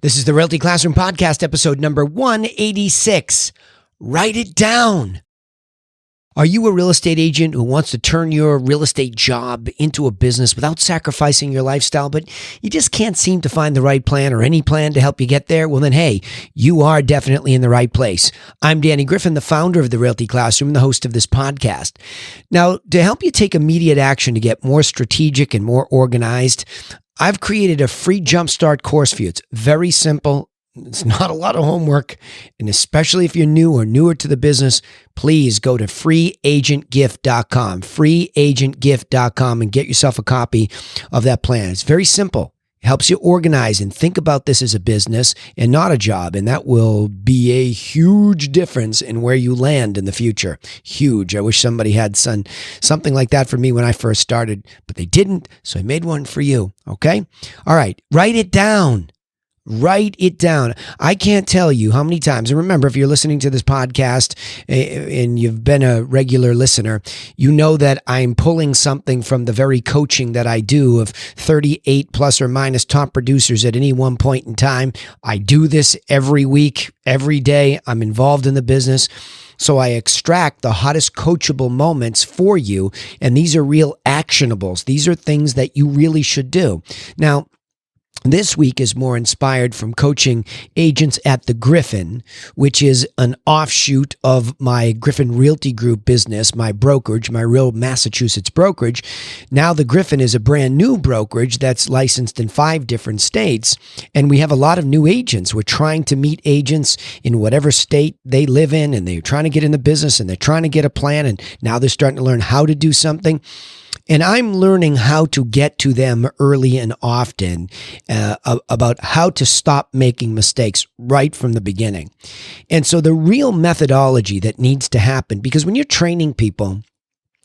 This is the Realty Classroom Podcast, episode number 186. Write it down. Are you a real estate agent who wants to turn your real estate job into a business without sacrificing your lifestyle, but you just can't seem to find the right plan or any plan to help you get there? Well, then, hey, you are definitely in the right place. I'm Danny Griffin, the founder of the Realty Classroom and the host of this podcast. Now, to help you take immediate action to get more strategic and more organized, I've created a free Jumpstart course for you. It's very simple. It's not a lot of homework. And especially if you're new or newer to the business, please go to freeagentgift.com, freeagentgift.com, and get yourself a copy of that plan. It's very simple. It helps you organize and think about this as a business and not a job. And that will be a huge difference in where you land in the future. Huge. I wish somebody had something like that for me when I first started, but they didn't. So I made one for you. Okay. All right. Write it down. Write it down. I can't tell you how many times, and remember, if you're listening to this podcast and you've been a regular listener, you know that I'm pulling something from the very coaching that I do of 38 plus or minus top producers at any one point in time. I do this every week, every day. I'm involved in the business. So I extract the hottest coachable moments for you, and these are real actionables. These are things that you really should do. Now, this week is more inspired from coaching agents at the Griffin, which is an offshoot of my Griffin Realty Group business, my brokerage, my real Massachusetts brokerage. Now the Griffin is a brand new brokerage that's licensed in 5 different states, and we have a lot of new agents. We're trying to meet agents in whatever state they live in, and they're trying to get in the business, and they're trying to get a plan, and now they're starting to learn how to do something. And I'm learning how to get to them early and often about how to stop making mistakes right from the beginning. And so the real methodology that needs to happen, because when you're training people,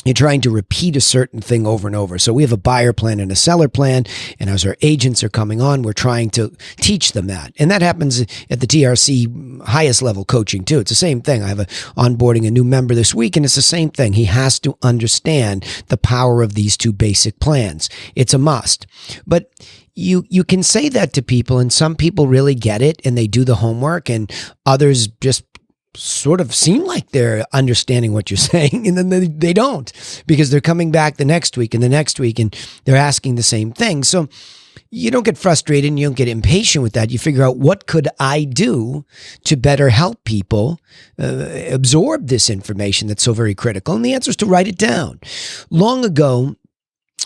you're trying to repeat a certain thing over and over. So we have a buyer plan and a seller plan, and as our agents are coming on, we're trying to teach them that. And that happens at the TRC highest level coaching too. It's the same thing. I have onboarding a new member this week, and it's the same thing. He has to understand the power of these 2 basic plans. It's a must. But you can say that to people, and some people really get it, and they do the homework, and others just sort of seem like they're understanding what you're saying, and then they don't, because they're coming back the next week and the next week, and they're asking the same thing. So you don't get frustrated and you don't get impatient with that. You figure out, what could I do to better help people absorb this information that's so very critical? And the answer is to write it down. Long ago,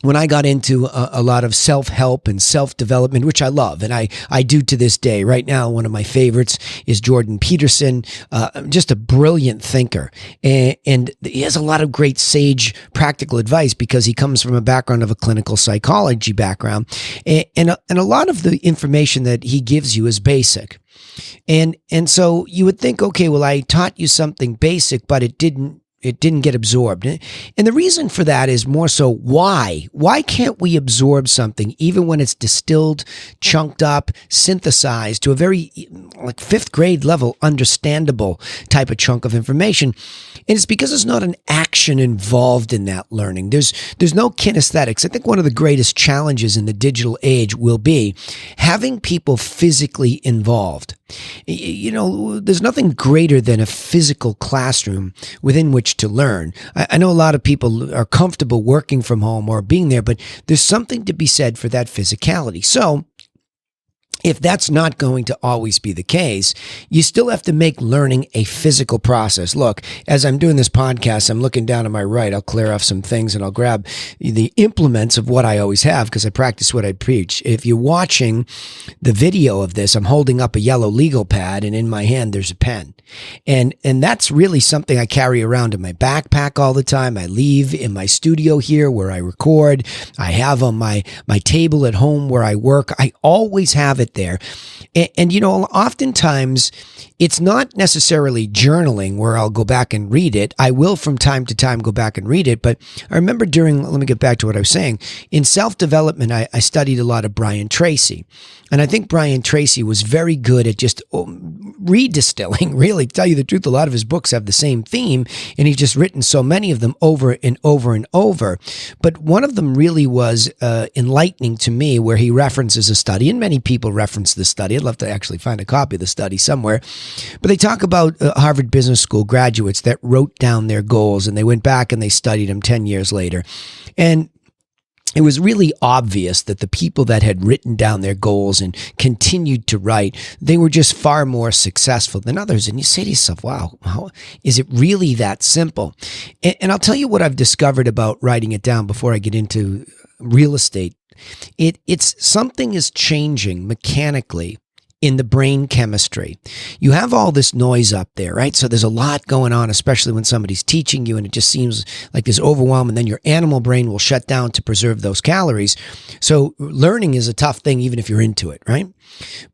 when I got into a lot of self-help and self-development, which I love, and I do to this day. Right now, one of my favorites is Jordan Peterson, just a brilliant thinker. And he has a lot of great sage practical advice because he comes from a background of a clinical psychology background. And a lot of the information that he gives you is basic. And so you would think, okay, well, I taught you something basic, but it didn't get absorbed. And the reason for that is more so why? Why can't we absorb something even when it's distilled, chunked up, synthesized to a very like 5th grade level understandable type of chunk of information? And it's because there's not an action involved in that learning. There's no kinesthetics. I think one of the greatest challenges in the digital age will be having people physically involved. You know, there's nothing greater than a physical classroom within which to learn. I know a lot of people are comfortable working from home or being there, but there's something to be said for that physicality. So if that's not going to always be the case, you still have to make learning a physical process. Look, as I'm doing this podcast, I'm looking down to my right. I'll clear off some things and I'll grab the implements of what I always have because I practice what I preach. If you're watching the video of this, I'm holding up a yellow legal pad, and in my hand there's a pen. And that's really something I carry around in my backpack all the time. I leave in my studio here where I record. I have on my table at home where I work. I always have it there. And you know, oftentimes it's not necessarily journaling where I'll go back and read it. I will from time to time go back and read it. But I remember let me get back to what I was saying. In self-development, I studied a lot of Brian Tracy. And I think Brian Tracy was very good at just redistilling, really. To tell you the truth, a lot of his books have the same theme, and he's just written so many of them over and over and over. But one of them really was enlightening to me, where he references a study, and many people reference the study. I'd love to actually find a copy of the study somewhere. But they talk about Harvard Business School graduates that wrote down their goals, and they went back and they studied them 10 years later. And it was really obvious that the people that had written down their goals and continued to write, they were just far more successful than others. And you say to yourself, wow, how, is it really that simple? And I'll tell you what I've discovered about writing it down before I get into real estate. It's something is changing mechanically in the brain chemistry. You have all this noise up there, right? So there's a lot going on, especially when somebody's teaching you and it just seems like there's overwhelm, and then your animal brain will shut down to preserve those calories. So learning is a tough thing, even if you're into it, right?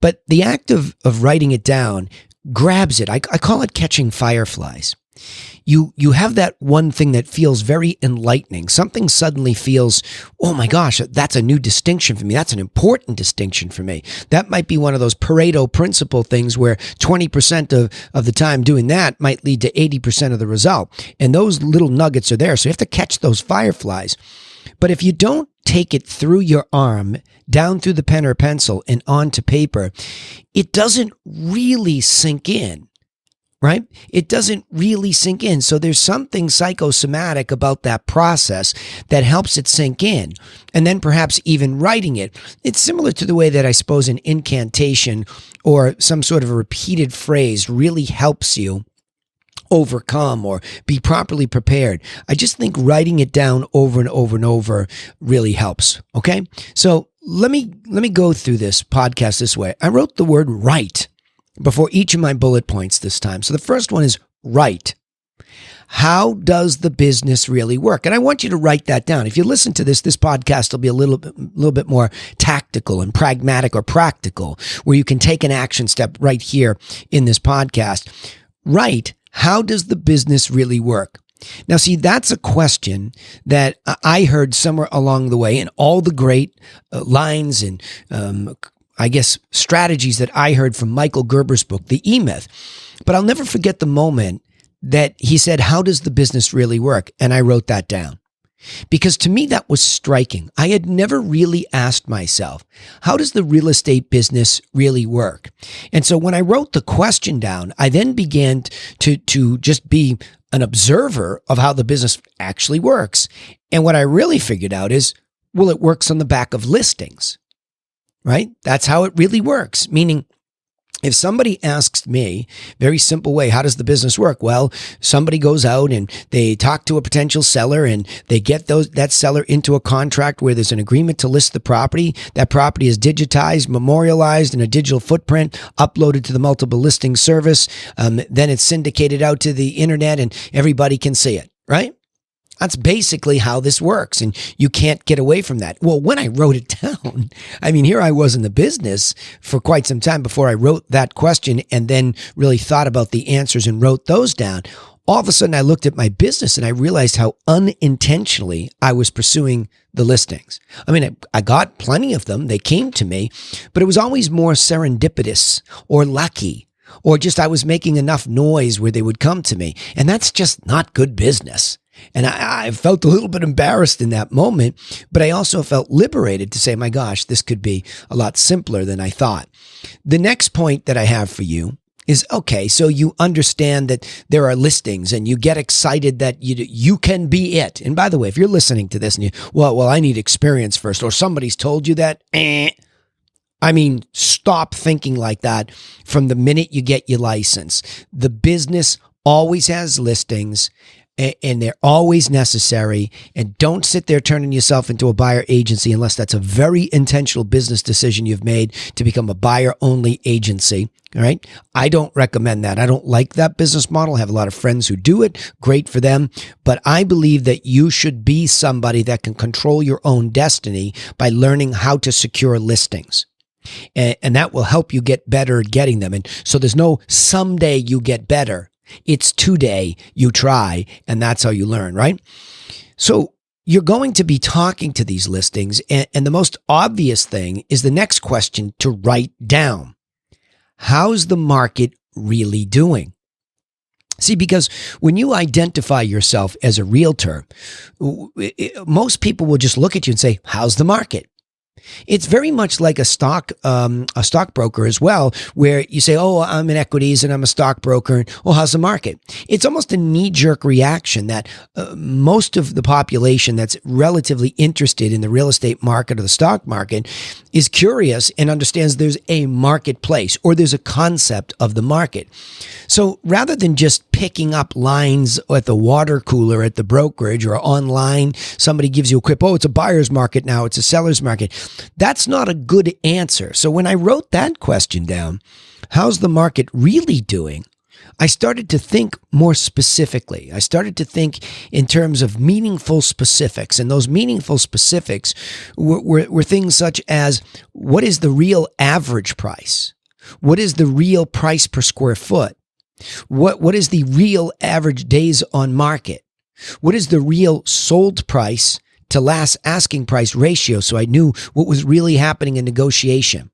But the act of writing it down grabs it. I call it catching fireflies. You have that one thing that feels very enlightening. Something suddenly feels, oh my gosh, that's a new distinction for me. That's an important distinction for me. That might be one of those Pareto principle things where 20% of the time doing that might lead to 80% of the result. And those little nuggets are there. So you have to catch those fireflies. But if you don't take it through your arm, down through the pen or pencil and onto paper, it doesn't really sink in. Right? It doesn't really sink in. So there's something psychosomatic about that process that helps it sink in. And then perhaps even writing it. It's similar to the way that I suppose an incantation or some sort of a repeated phrase really helps you overcome or be properly prepared. I just think writing it down over and over and over really helps. Okay? So let me go through this podcast this way. I wrote the word write before each of my bullet points this time. So the first one is write. How does the business really work? And I want you to write that down. If you listen to this podcast will be a little bit more tactical and pragmatic or practical, where you can take an action step right here in this podcast. Write, how does the business really work? Now, see, that's a question that I heard somewhere along the way in all the great lines and I guess, strategies that I heard from Michael Gerber's book, The E-Myth. But I'll never forget the moment that he said, how does the business really work? And I wrote that down. Because to me, that was striking. I had never really asked myself, how does the real estate business really work? And so when I wrote the question down, I then began to just be an observer of how the business actually works. And what I really figured out is, well, it works on the back of listings. Right? That's how it really works. Meaning, if somebody asks me, very simple way, how does the business work? Well, somebody goes out and they talk to a potential seller and they get that seller into a contract where there's an agreement to list the property. That property is digitized, memorialized in a digital footprint, uploaded to the multiple listing service. Then it's syndicated out to the internet and everybody can see it, right? That's basically how this works, and you can't get away from that. Well, when I wrote it down, I mean, here I was in the business for quite some time before I wrote that question and then really thought about the answers and wrote those down. All of a sudden, I looked at my business and I realized how unintentionally I was pursuing the listings. I mean, I got plenty of them. They came to me, but it was always more serendipitous or lucky, or just I was making enough noise where they would come to me. And that's just not good business. And I felt a little bit embarrassed in that moment, but I also felt liberated to say, my gosh, this could be a lot simpler than I thought. The next point that I have for you is, okay, so you understand that there are listings and you get excited that you can be it. And by the way, if you're listening to this and well, I need experience first, or somebody's told you that, I mean, stop thinking like that from the minute you get your license. The business always has listings, and they're always necessary. And don't sit there turning yourself into a buyer agency unless that's a very intentional business decision you've made to become a buyer-only agency. All right? I don't recommend that. I don't like that business model. I have a lot of friends who do it. Great for them. But I believe that you should be somebody that can control your own destiny by learning how to secure listings. And that will help you get better at getting them. And so there's no someday you get better. It's today you try, and that's how you learn, right? So you're going to be talking to these listings, and the most obvious thing is the next question to write down. How's the market really doing? See, because when you identify yourself as a realtor, most people will just look at you and say, how's the market? It's very much like a stockbroker as well, where you say, oh, I'm in equities and I'm a stockbroker. Well, how's the market? It's almost a knee-jerk reaction that most of the population that's relatively interested in the real estate market or the stock market is curious and understands there's a marketplace or there's a concept of the market. So rather than just picking up lines at the water cooler at the brokerage or online, somebody gives you a quip, oh, it's a buyer's market now, it's a seller's market. That's not a good answer. So when I wrote that question down, how's the market really doing? I started to think more specifically. I started to think in terms of meaningful specifics. And those meaningful specifics were things such as, what is the real average price? What is the real price per square foot? What is the real average days on market? What is the real sold price to last asking price ratio? So I knew what was really happening in negotiation.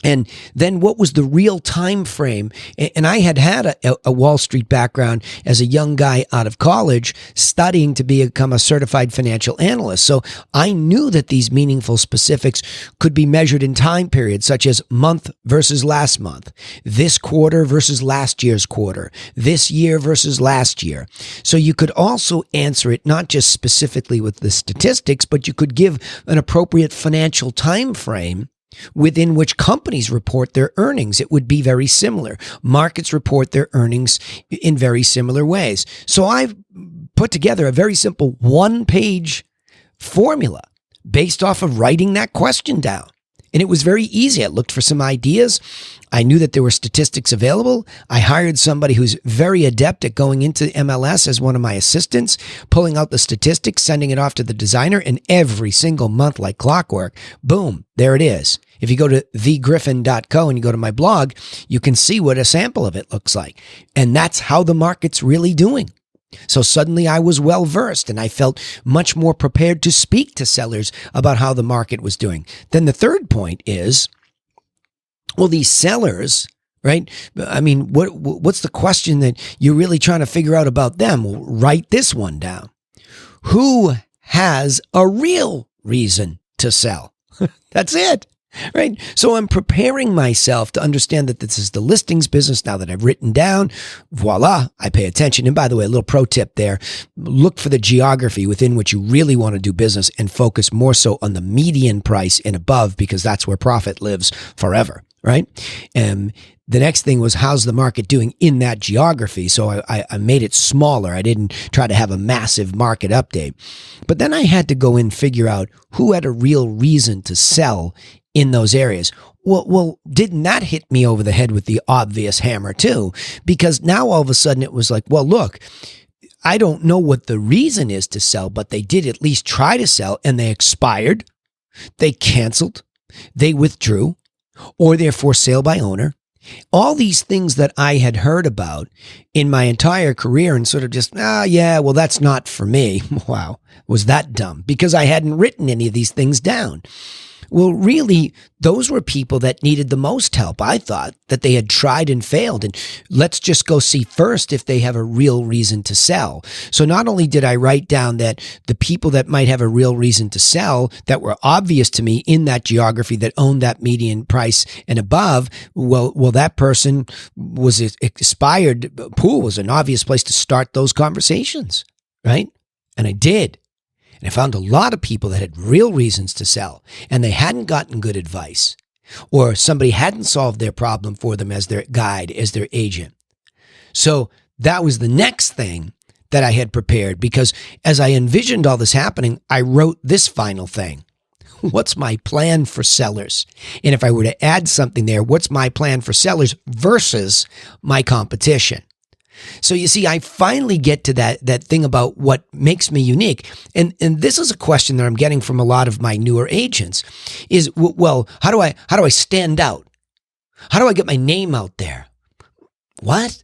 And then what was the real time frame? And I had a Wall Street background as a young guy out of college studying to become a certified financial analyst. So I knew that these meaningful specifics could be measured in time periods such as month versus last month, this quarter versus last year's quarter, this year versus last year. So you could also answer it not just specifically with the statistics, but you could give an appropriate financial time frame within which companies report their earnings. It would be very similar. Markets report their earnings in very similar ways. So I've put together a very simple one-page formula based off of writing that question down. And it was very easy. I looked for some ideas. I knew that there were statistics available. I hired somebody who's very adept at going into MLS as one of my assistants, pulling out the statistics, sending it off to the designer, and every single month, like clockwork, boom, there it is. If you go to thegriffin.co and you go to my blog, you can see what a sample of it looks like. And that's how the market's really doing. So suddenly I was well versed and I felt much more prepared to speak to sellers about how the market was doing. Then the third point is, well, these sellers, right? I mean, what's the question that you're really trying to figure out about them? Well, write this one down. Who has a real reason to sell? That's it. Right. So I'm preparing myself to understand that this is the listings business now that I've written down. Voila, I pay attention. And by the way, a little pro tip there, look for the geography within which you really want to do business and focus more so on the median price and above, because that's where profit lives forever. Right. And the next thing was, how's the market doing in that geography? So I made it smaller. I didn't try to have a massive market update. But then I had to go in and figure out who had a real reason to sell in those areas. Well, didn't that hit me over the head with the obvious hammer too? Because now all of a sudden it was like, well, look, I don't know what the reason is to sell, but they did at least try to sell and they expired, they canceled, they withdrew, or they're for sale by owner. All these things that I had heard about in my entire career and sort of just, yeah, well, that's not for me. Wow, was that dumb? Because I hadn't written any of these things down. Well, really, those were people that needed the most help. I thought that they had tried and failed, and let's just go see first if they have a real reason to sell. So not only did I write down that the people that might have a real reason to sell that were obvious to me in that geography that owned that median price and above, well, that person was expired. Pool was an obvious place to start those conversations, right? And I did. And I found a lot of people that had real reasons to sell, and they hadn't gotten good advice, or somebody hadn't solved their problem for them as their guide, as their agent. So that was the next thing that I had prepared, because as I envisioned all this happening, I wrote this final thing. What's my plan for sellers? And if I were to add something there, what's my plan for sellers versus my competition? So you see, I finally get to that thing about what makes me unique. And this is a question that I'm getting from a lot of my newer agents is, well, how do I stand out? How do I get my name out there? What?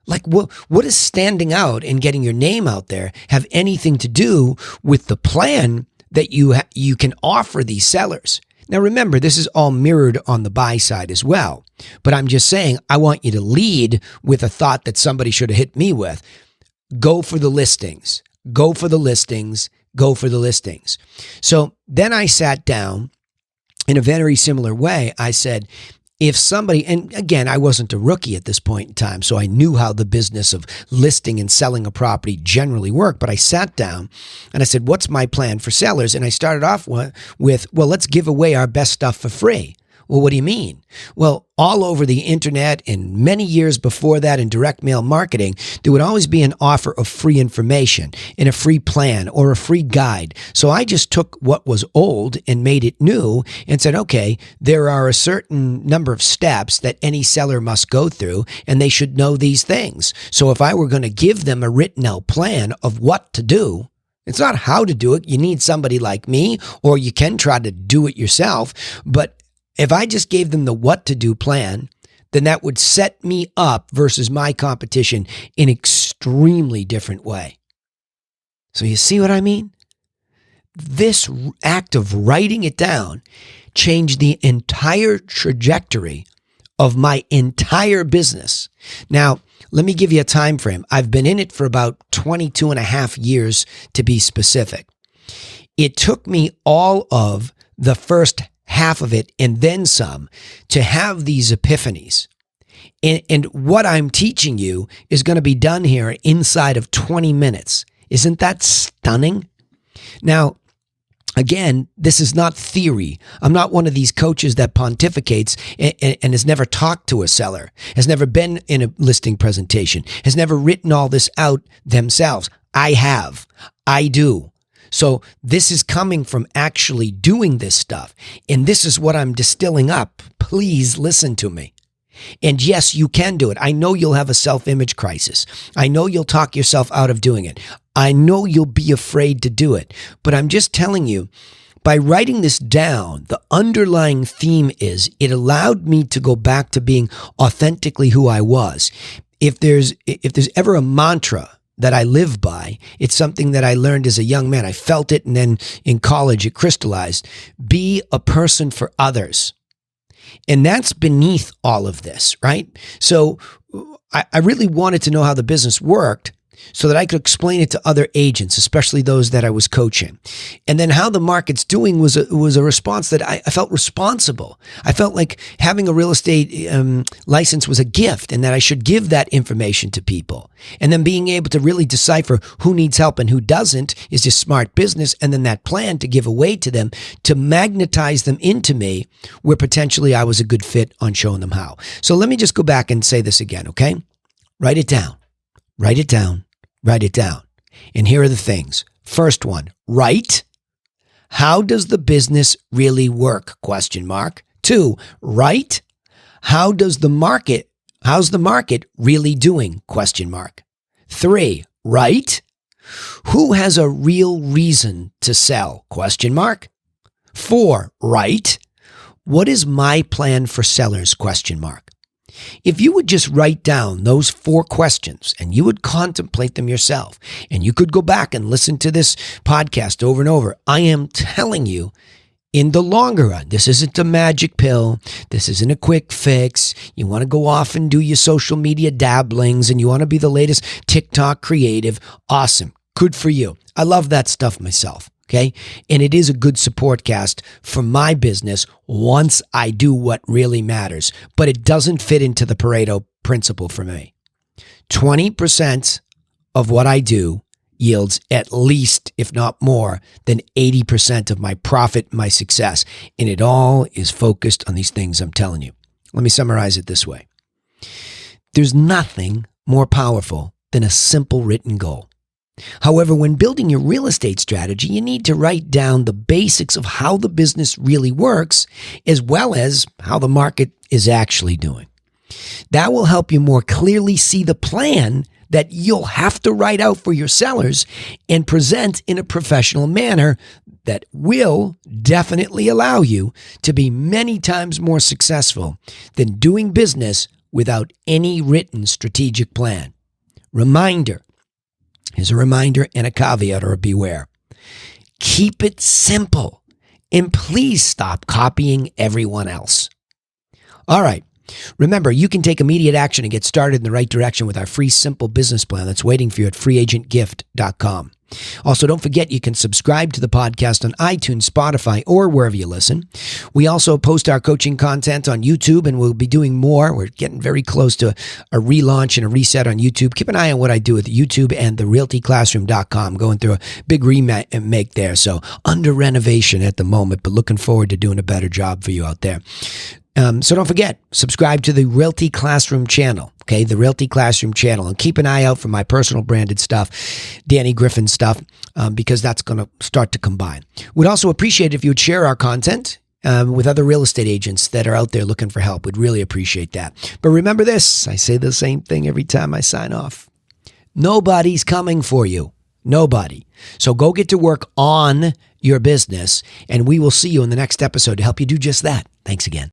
Like, what does standing out and getting your name out there have anything to do with the plan that you can offer these sellers? Now remember, this is all mirrored on the buy side as well. But I'm just saying, I want you to lead with a thought that somebody should have hit me with. Go for the listings. Go for the listings. Go for the listings. So then I sat down in a very similar way. I said, if somebody, and again, I wasn't a rookie at this point in time, so I knew how the business of listing and selling a property generally worked, but I sat down and I said, what's my plan for sellers? And I started off with, well, let's give away our best stuff for free. Well, what do you mean? Well, all over the internet and many years before that in direct mail marketing, there would always be an offer of free information and a free plan or a free guide. So I just took what was old and made it new and said, okay, there are a certain number of steps that any seller must go through and they should know these things. So if I were going to give them a written out plan of what to do, it's not how to do it. You need somebody like me, or you can try to do it yourself. But if I just gave them the what to do plan, then that would set me up versus my competition in an extremely different way. So you see what I mean? This act of writing it down changed the entire trajectory of my entire business. Now, let me give you a time frame. I've been in it for about 22 and a half years to be specific. It took me all of the first half of it and then some to have these epiphanies. And what I'm teaching you is going to be done here inside of 20 minutes. Isn't that stunning? Now, again, this is not theory. I'm not one of these coaches that pontificates and has never talked to a seller, has never been in a listing presentation, has never written all this out themselves. I have. I do. So this is coming from actually doing this stuff. And this is what I'm distilling up. Please listen to me. And yes, you can do it. I know you'll have a self-image crisis. I know you'll talk yourself out of doing it. I know you'll be afraid to do it. But I'm just telling you, by writing this down, the underlying theme is it allowed me to go back to being authentically who I was. If there's ever a mantra that I live by, it's something that I learned as a young man. I felt it, and then in college it crystallized. Be a person for others. And that's beneath all of this, right? So I really wanted to know how the business worked so that I could explain it to other agents, especially those that I was coaching. And then how the market's doing was a response that I felt responsible. I felt like having a real estate license was a gift and that I should give that information to people. And then being able to really decipher who needs help and who doesn't is just smart business. And then that plan to give away to them, to magnetize them into me where potentially I was a good fit on showing them how. So let me just go back and say this again, okay? Write it down. Write it down. Write it down. And here are the things. First one, write. How does the business really work? ? 2, write. How's the market really doing? ? 3, write. Who has a real reason to sell? ? 4, write. What is my plan for sellers? ? If you would just write down those 4 questions and you would contemplate them yourself, and you could go back and listen to this podcast over and over, I am telling you, in the longer run, this isn't a magic pill. This isn't a quick fix. You want to go off and do your social media dabblings and you want to be the latest TikTok creative. Awesome. Good for you. I love that stuff myself. Okay. And it is a good support cast for my business once I do what really matters, but it doesn't fit into the Pareto principle for me. 20% of what I do yields at least, if not more, than 80% of my profit, my success. And it all is focused on these things I'm telling you. Let me summarize it this way. There's nothing more powerful than a simple written goal. However, when building your real estate strategy, you need to write down the basics of how the business really works, as well as how the market is actually doing. That will help you more clearly see the plan that you'll have to write out for your sellers and present in a professional manner that will definitely allow you to be many times more successful than doing business without any written strategic plan. Reminder. Here's a reminder and a caveat or a beware. Keep it simple And please stop copying everyone else. All right. Remember, you can take immediate action and get started in the right direction with our free simple business plan that's waiting for you at freeagentgift.com. Also, don't forget you can subscribe to the podcast on iTunes, Spotify, or wherever you listen. We also post our coaching content on YouTube, and we'll be doing more. We're getting very close to a relaunch and a reset on YouTube. Keep an eye on what I do with YouTube and the realtyclassroom.com. Going through a big remake there. So under renovation at the moment, but looking forward to doing a better job for you out there. So don't forget, subscribe to the Realty Classroom channel, okay? The Realty Classroom channel. And keep an eye out for my personal branded stuff, Danny Griffin stuff, because that's going to start to combine. We'd also appreciate it if you would share our content with other real estate agents that are out there looking for help. We'd really appreciate that. But remember this, I say the same thing every time I sign off. Nobody's coming for you. Nobody. So go get to work on your business, and we will see you in the next episode to help you do just that. Thanks again.